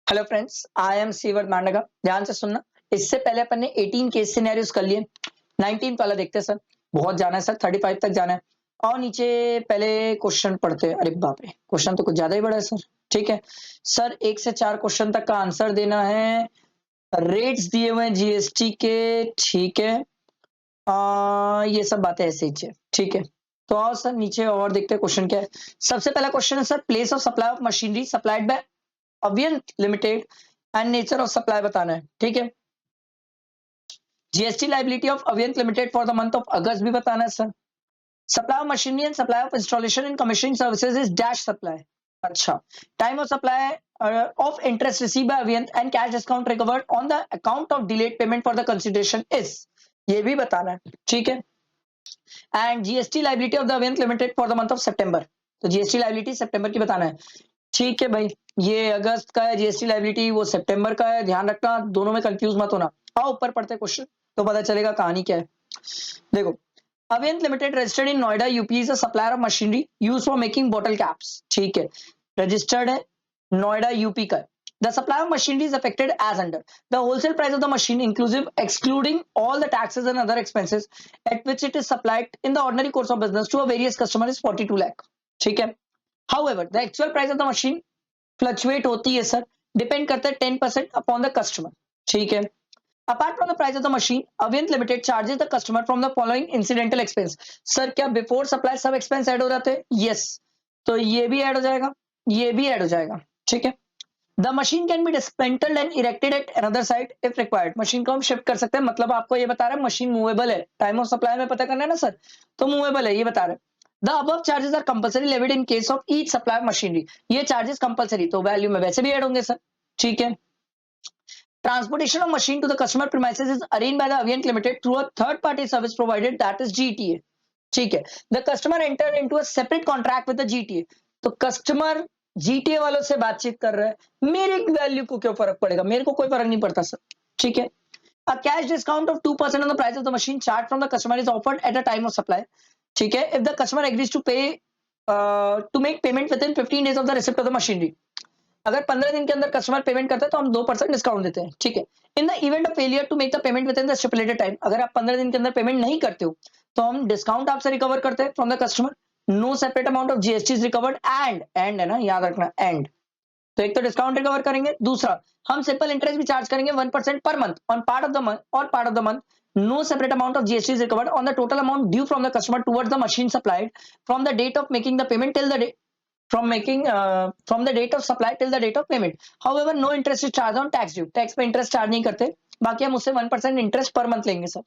Hello friends, I am Sivar Mandga. ध्यान से सुनना। इससे पहले अपन ने 18 केस सिनेरियोस कर लिए। 19 वाला देखते हैं सर। बहुत जाना है सर, 35 तक जाना है। और नीचे पहले क्वेश्चन पढ़ते हैं। अरे बाप रे, क्वेश्चन तो कुछ ज्यादा ही बड़ा है सर। ठीक है सर, 1 से 4 क्वेश्चन तक का आंसर देना है। रेट्स दिए हुए हैं जीएसटी के। ठीक है। ये सब बातें ऐसे ही है। ठीक है। तो आओ सर नीचे और देखते हैं क्वेश्चन क्या है। सबसे पहला क्वेश्चन है sir, place of supply of machinery supplied by Avient limited and nature of supply बताना है। ठीक है। GST liability of Avient limited for the month of August भी बताना है sir. Supply of machinery and supply of installation and commissioning services is dash supply. अच्छा। Time of supply of interest received by Avient and cash discount recovered on the account of delayed payment for the consideration is, ये भी बताना है। ठीक है। And GST liability of the Avient limited for the month of September, तो GST liability सितंबर की बताना है। ठीक है भाई, ये अगस्त का है जीएसटी लाइबिलिटी, वो सितंबर का है। ध्यान रखना, दोनों में कंफ्यूज मत होना। आओ ऊपर पढ़ते क्वेश्चन तो पता चलेगा कहानी क्या है। देखो, Avient limited registered in Noida UP is a supplier of machinery use for making bottle caps. ठीक है, रजिस्टर्ड है, नोएडा यूपी का। The supply of machinery is affected as under the wholesale price of the machine, inclusive excluding all the taxes and other expenses, at which it is supplied in the ordinary course of business to a various customer is 42 lakh. ठीक है। However, the actual price of the machine fluctuate होती है sir, depend करता है 10% upon the customer. ठीक है। Apart from the price of the machine, Avient limited charges the customer from the following incidental expense. Sir क्या before supply सब expense add हो जाते हैं? यस। तो ये भी ऐड हो जाएगा, ये भी ऐड हो जाएगा। ठीक है। The machine can be dismantled and erected at another site if required. Machine को हम शिफ्ट कर सकते हैं, मतलब आपको ये बता रहा है मशीन मूवेबल है। टाइम ऑफ सप्लाई में पता करना है ना सर, तो मूवेबल है ये बता रहे हैं। The above charges are compulsory levied in case of each supply of machinery. ये चार्जेस कंपल्सरी, तो वैल्यू में वैसे भी ऐड होंगे सर। ठीक है। Transportation of machine to the customer premises is arranged by the Avient limited through a third party service provided that is GTA. ठीक है। The customer enter into a separate contract with the GTA. तो customer GTA वालों से बातचीत कर रहा है, मेरे वैल्यू को क्यों फर्क पड़ेगा? मेरे को कोई फर्क नहीं पड़ता सर। ठीक है। A cash discount of 2% on the price of the machine charged from the customer is offered at a time of supply. ठीक है। If the customer agrees to pay to make payment within 15 days of the receipt of the machinery, अगर 15 दिन के अंदर customer payment करता है तो हम 2% डिस्काउंट देते हैं। ठीक है। In the event of failure to make the payment within the stipulated time, अगर आप 15 दिन के अंदर पेमेंट नहीं करते हो तो हम डिस्काउंट आपसे रिकवर करते हैं from the customer. No separate amount of GST is recovered and है ना, याद रखना एंड। तो एक तो डिस्काउंट रिकवर करेंगे, दूसरा हम सिंपल इंटरेस्ट भी चार्ज करेंगे 1% पर month on part of the month और part of the month. No separate amount of GST is recovered on the total amount due from the customer towards the machine supplied from the date of making the payment till the day from making from the date of supply till the date of payment. However, no interest is charged on tax due. Tax पे interest charge नहीं करते, बाकी हम उससे 1% interest पर month लेंगे सर।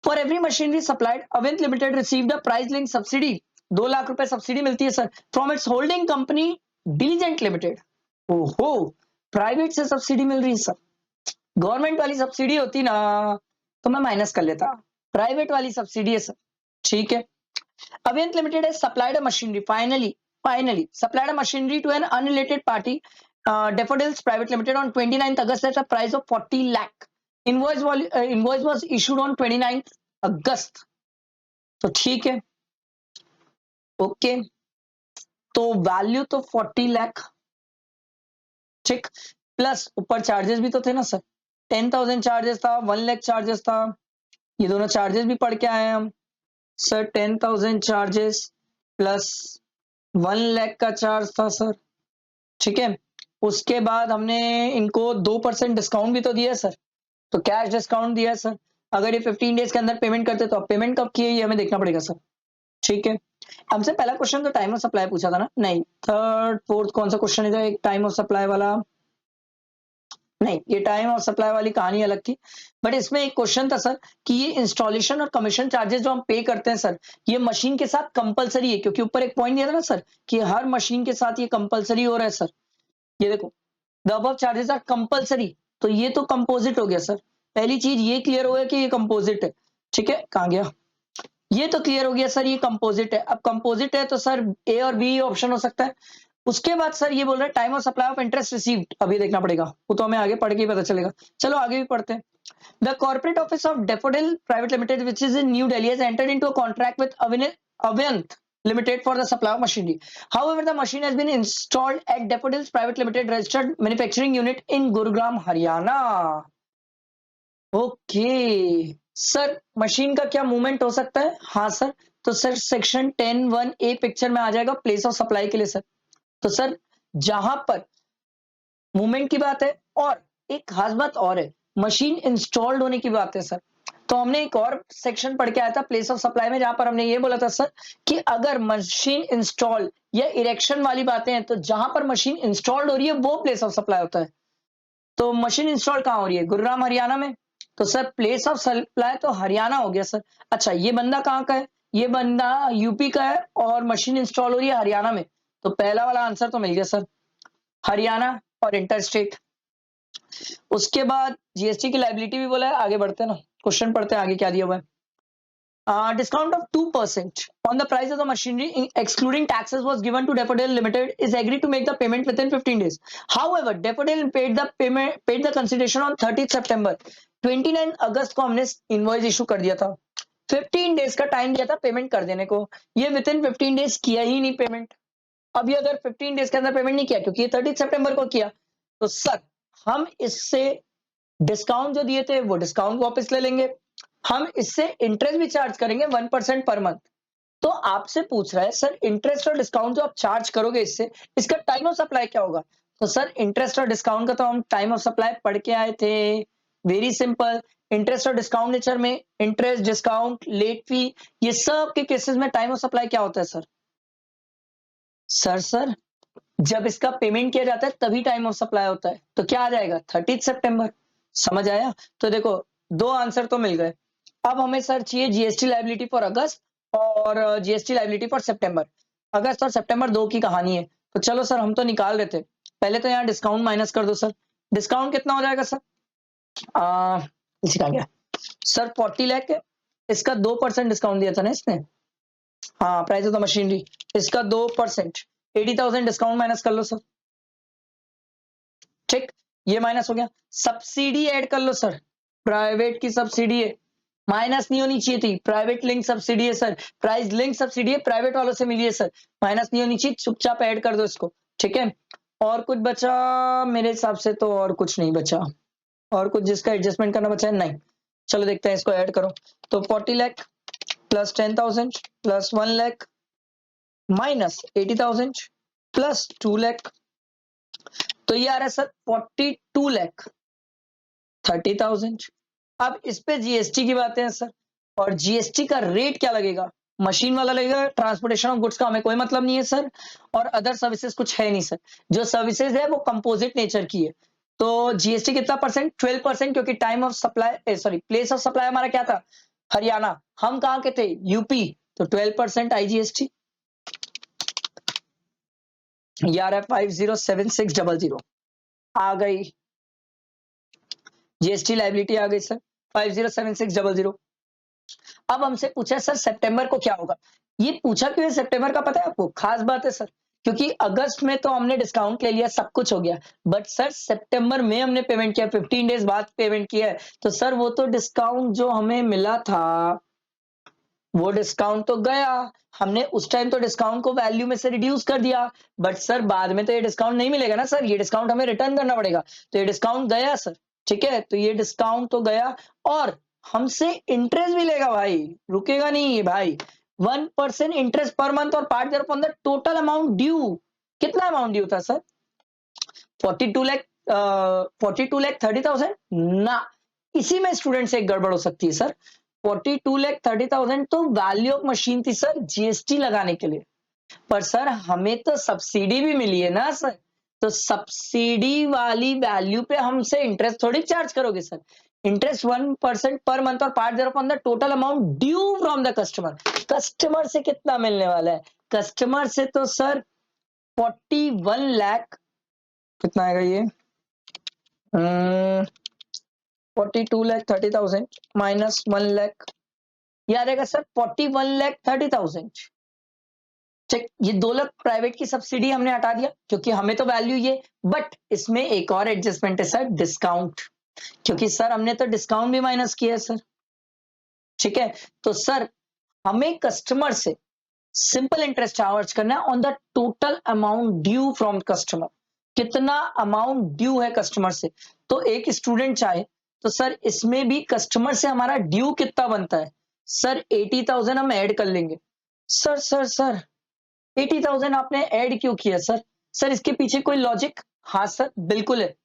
For every machinery supplied, Avient limited received a price link subsidy. 2 lakh रुपए सब्सिडी मिलती है sir from its holding company Diligent limited. ओहो, प्राइवेट से सब्सिडी मिल रही है सर। गवर्नमेंट वाली सब्सिडी होती ना तो मैं माइनस कर लेता, प्राइवेट वाली सब्सिडी है सर। ठीक है। Avient Limited has supplied a machinery. Finally, supplied a machinery to an unrelated party, Daffodils Private Limited, on 29th August at a price of 40 lakh. Invoice was issued on 29th August. तो ठीक है, okay. तो value तो 40 लाख, ठीक। Plus ऊपर charges भी तो थे ना सर, 10,000 चार्जेस था, 1 लाख चार्जेस था। ये दोनों चार्जेस भी पढ़ के आए हैं हम सर। 10,000 चार्जेस प्लस 1 लाख का चार्ज था सर। ठीक है। उसके बाद हमने इनको 2% डिस्काउंट भी तो दिया सर, तो कैश डिस्काउंट दिया सर। अगर ये 15 डेज के अंदर पेमेंट करते तो अब पेमेंट कब किए ये हमें देखना पड़ेगा सर। ठीक है। हमसे पहला क्वेश्चन तो टाइम ऑफ सप्लाई पूछा था ना? नहीं, थर्ड फोर्थ कौन सा क्वेश्चन है? एक टाइम ऑफ सप्लाई वाला नहीं, ये टाइम और सप्लाई वाली कहानी अलग थी। बट इसमें एक क्वेश्चन था सर कि ये इंस्टॉलेशन और कमीशन चार्जेस जो हम पे करते हैं सर, ये मशीन के साथ कंपलसरी है, क्योंकि ऊपर एक पॉइंट दिया था ना सर कि हर मशीन के साथ ये कंपलसरी हो रहा है सर। ये देखो, the above charges are compulsory, तो ये तो कंपोजिट हो गया सर। पहली चीज ये क्लियर हो गया कि ये कंपोजिट है। ठीक है, कहां गया? ये तो क्लियर हो गया सर, ये कंपोजिट है। अब कंपोजिट है तो सर ए और बी ऑप्शन हो सकता है। उसके बाद सर ये बोल रहा है time of supply of interest received, अभी देखना पड़ेगा, वो तो हमें आगे पढ़ के ही पता चलेगा। चलो आगे भी पढ़ते हैं। The corporate office of Daffodil private limited which is in New Delhi has entered into a contract with Avient Limited for the supply of machinery. However, the machine has been installed at Daffodils Private Limited registered manufacturing unit in Gurugram, Haryana. Okay sir, machine का क्या movement हो सकता है? हाँ sir, तो sir section 10(1)(a) picture में आ जाएगा place of supply के लिए सर। तो सर जहां पर मूवमेंट की बात है और एक खास बात और है, मशीन इंस्टॉल्ड होने की बात है सर। तो हमने एक और सेक्शन पढ़ के आया था प्लेस ऑफ सप्लाई में, जहां पर हमने ये बोला था सर कि अगर मशीन इंस्टॉल या इरेक्शन वाली बातें हैं तो जहां पर मशीन इंस्टॉल्ड हो रही है वो प्लेस ऑफ सप्लाई होता है। तो मशीन इंस्टॉल कहाँ हो रही है? गुरुग्राम हरियाणा में। तो सर प्लेस ऑफ सप्लाई तो हरियाणा हो गया सर। अच्छा, ये बंदा कहाँ का है? ये बंदा यूपी का है और मशीन इंस्टॉल हो रही है हरियाणा में। तो पहला वाला आंसर तो मिल गया सर, हरियाणा और इंटरस्टेट। उसके बाद जीएसटी की लाइबिलिटी भी बोला है, आगे बढ़ते हैं ना, क्वेश्चन पढ़ते हैं आगे क्या दिया हुआ है। Discount of 2% on the price of the machinery, excluding taxes, was given to Daffodil Limited. Is agreed to make the payment within 15 days. However, Daffodil paid the consideration on 30th September. 29 अगस्त को हमने invoice issue कर दिया था। 15 days का time दिया था payment कर देने को। ये विद इन 15 डेज किया ही नहीं पेमेंट। अभी अगर 15 डेज के अंदर पेमेंट नहीं किया, क्योंकि ये 30 सितंबर को किया, तो सर हम इससे डिस्काउंट जो दिए थे वो डिस्काउंट वापस ले लेंगे। हम इससे इंटरेस्ट भी चार्ज करेंगे 1% पर मंथ। तो आपसे पूछ रहा है सर इंटरेस्ट और डिस्काउंट जो आप चार्ज करोगे इससे, इसका टाइम ऑफ सप्लाई क्या होगा? तो सर इंटरेस्ट और डिस्काउंट का तो हम टाइम ऑफ सप्लाई पढ़ के आए थे। वेरी सिंपल, इंटरेस्ट और डिस्काउंट नेचर में इंटरेस्ट, डिस्काउंट, लेट फी, ये सब के केसेस में टाइम ऑफ सप्लाई क्या होता है सर? सर जब इसका पेमेंट किया जाता है तभी टाइम ऑफ सप्लाई होता है। तो क्या आ जाएगा? 30 सितंबर। समझ आया? तो देखो दो आंसर तो मिल गए। अब हमें सर चाहिए जीएसटी लाइबिलिटी फॉर अगस्त और जीएसटी लाइबिलिटी फॉर सितंबर। अगस्त और सितंबर दो की कहानी है। तो चलो सर हम तो निकाल रहे थे, पहले तो यहाँ डिस्काउंट माइनस कर दो सर। डिस्काउंट कितना हो जाएगा सर? इसका क्या सर, 40 लाख है। इसका 2% डिस्काउंट दिया था ना इसने। हाँ, प्राइस ऑफ द मशीनरी, इसका 2%, 80,000 डिस्काउंट माइनस कर लो सर। ठीक, ये माइनस हो गया। सब्सिडी ऐड कर लो सर, प्राइवेट की सब्सिडी है, माइनस नहीं होनी चाहिए थी। प्राइवेट लिंक सब्सिडी है सर, प्राइस लिंक सब्सिडी है, प्राइवेट वालों से मिली है सर, माइनस नहीं होनी चाहिए, चुपचाप ऐड कर दो इसको। ठीक है, और कुछ बचा? मेरे हिसाब से तो और कुछ नहीं बचा। और कुछ जिसका एडजस्टमेंट करना बचा है? नहीं। चलो देखते हैं, इसको ऐड करो। तो 40 lakh plus 10,000 plus 1 lakh minus 80,000 plus 2 lakh, तो ये आ रहा है सर 42 लाख 30,000। अब इस पे जीएसटी की बातें हैं सर, और जीएसटी का रेट क्या लगेगा? मशीन वाला लगेगा, ट्रांसपोर्टेशन ऑफ गुड्स का हमें कोई मतलब नहीं है सर, और अदर सर्विसेज कुछ है नहीं सर। जो सर्विसेज है वो कंपोजिट नेचर की है। तो जीएसटी कितना परसेंट? 12%, क्योंकि time of supply sorry place of supply हमारा क्या था? हरियाणा। हम कहाँ के थे? यूपी। तो 12% आई जीएसटी। ये आ रहा है 507600 आ गई जीएसटी लाइबिलिटी, आ गई सर 507600। अब हमसे पूछा सर सितंबर को क्या होगा? ये पूछा क्यों है सितंबर का, पता है आपको? खास बात है सर, क्योंकि अगस्त में तो हमने डिस्काउंट ले लिया, सब कुछ हो गया, बट सर सितंबर में हमने पेमेंट किया, 15 डेज बाद पेमेंट किया है। तो सर वो तो डिस्काउंट जो हमें मिला था वो डिस्काउंट तो गया। हमने उस टाइम तो डिस्काउंट को वैल्यू में से रिड्यूस कर दिया, बट सर बाद में तो ये डिस्काउंट नहीं मिलेगा ना सर, ये डिस्काउंट हमें रिटर्न करना पड़ेगा। तो ये डिस्काउंट गया सर। ठीक है, तो ये डिस्काउंट तो गया, और हमसे इंटरेस्ट भी लेगा भाई, रुकेगा नहीं ये भाई। 1% इंटरेस्ट पर मंथ और part there upon the total amount due. कितना अमाउंट ड्यू था सर? 42 लाख 42,30,000 ना। इसी में स्टूडेंट से एक गड़बड़ हो सकती है सर। 42,30,000 तो वैल्यू ऑफ मशीन थी सर जीएसटी लगाने के लिए, पर सर हमें तो सब्सिडी भी मिली है ना सर। तो सब्सिडी वाली वैल्यू पे हमसे इंटरेस्ट थोड़ी चार्ज करोगे सर। इंटरेस्ट 1% पर मंथ और part there upon the total amount due from the customer. Customer से कितना मिलने वाला है? कस्टमर से तो सर 41 लाख, कितना आएगा ये? 42,30,000 माइनस 1 लाख, ये आ जाएगा सर 41,30,000। चेक, ये 2 लाख प्राइवेट की सब्सिडी हमने हटा दिया क्योंकि हमें तो वैल्यू ये, बट इसमें एक और एडजस्टमेंट है सर, डिस्काउंट, क्योंकि सर हमने तो डिस्काउंट भी माइनस किया है सर। ठीक है, तो सर हमें कस्टमर से सिंपल इंटरेस्ट चार्ज करना है on the total amount due from customer, कितना अमाउंट ड्यू है कस्टमर से। तो एक स्टूडेंट चाहे तो सर इसमें भी कस्टमर से हमारा ड्यू कितना बनता है, सर 80,000 हम ऐड कर लेंगे। सर 80,000 आपने ऐड क्यों किया सर, सर इसके पीछे कोई लॉजिक, हाँ सर बिल्कुल है,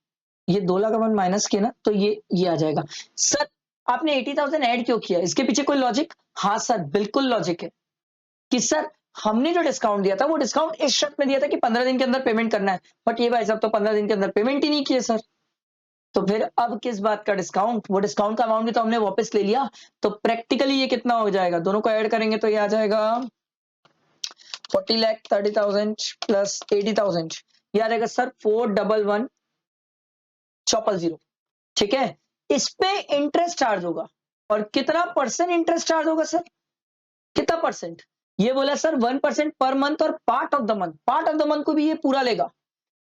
ये 2 लाख अपन माइनस किया ना तो ये आ जाएगा। सर आपने 80,000 ऐड क्यों किया, इसके पीछे कोई लॉजिक, हाँ सर बिल्कुल लॉजिक है कि सर हमने जो डिस्काउंट दिया था वो डिस्काउंट इस शर्त में दिया था कि 15 दिन के अंदर पेमेंट करना है, बट ये भाई साहब तो 15 दिन के अंदर पेमेंट ही नहीं किए सर। तो फिर अब किस बात का डिस्काउंट, वो डिस्काउंट का अमाउंट भी तो हमने वापस ले लिया। तो प्रैक्टिकली ये कितना हो जाएगा, दोनों को ऐड करेंगे तो ये आ जाएगा 40,30,000 प्लस 80,000, ये आ जाएगा सर 411,000। ठीक है, इस पे इंटरेस्ट चार्ज होगा और कितना परसेंट इंटरेस्ट चार्ज होगा सर, कितना परसेंट, ये बोला सर 1% पर मंथ और part of the month, part of the month को भी ये पूरा लेगा।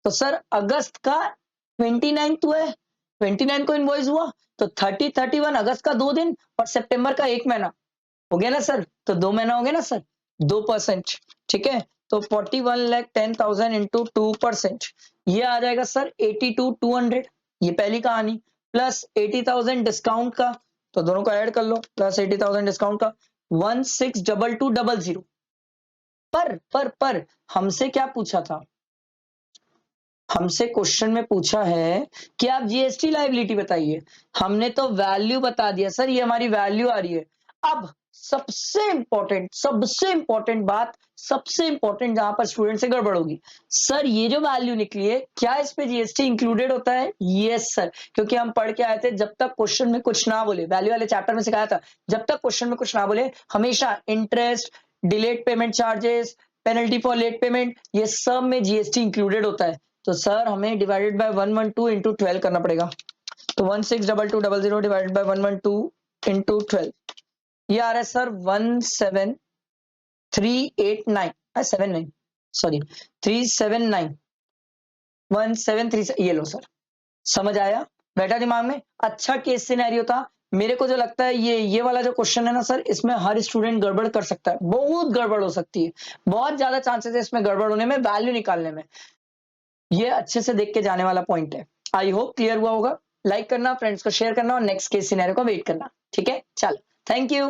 तो सर अगस्त का 29 हुआ है, 29 को इनवॉइस हुआ तो 31 अगस्त का 2 दिन और सितंबर का 1 महीना हो गया ना सर, तो 2 महीना हो गया ना सर, 2%। ठीक है, तो 41,10,000 इंटू 2%, ये आ जाएगा सर 82,200, ये पहली कहानी, प्लस 80,000 डिस्काउंट का, तो दोनों को ऐड कर लो, प्लस 80,000 डिस्काउंट का 16,2200। पर हमसे क्या पूछा था, हमसे क्वेश्चन में पूछा है कि आप जीएसटी लायबिलिटी बताइए, हमने तो वैल्यू बता दिया सर, ये हमारी वैल्यू आ रही है। अब सबसे इंपॉर्टेंट बात, सबसे इंपॉर्टेंट जहां पर स्टूडेंट से गड़बड़ होगी, सर ये जो वैल्यू निकली है क्या इस पे जीएसटी इंक्लूडेड होता है, यस सर, क्योंकि हम पढ़ के आए थे जब तक क्वेश्चन में कुछ ना बोले, वैल्यू वाले चैप्टर में सिखाया था, जब तक क्वेश्चन में कुछ ना बोले हमेशा interest, delayed payment charges, penalty for late payment, ये सब में जीएसटी इंक्लूडेड होता है। तो सर हमें डिवाइडेड बाय 112 इंटू 12 करना पड़ेगा, तो 162200 डिवाइडेड बाय 112 इंटू 12, ये आ रहा है सर 17389 79, सॉरी 379 1737, ये लो सर, समझ आया, बैठा दिमाग में, अच्छा केस सिनेरियो था। मेरे को जो लगता है ये वाला जो क्वेश्चन है ना सर, इसमें हर स्टूडेंट गड़बड़ कर सकता है, बहुत गड़बड़ हो सकती है, बहुत ज्यादा चांसेस है इसमें गड़बड़ होने में, वैल्यू निकालने में, ये अच्छे से देख के जाने वाला पॉइंट है। आई होप क्लियर हुआ होगा, लाइक करना, फ्रेंड्स को शेयर करना और नेक्स्ट केस सिनेरियो का वेट करना। ठीक है, चलो, थैंक यू।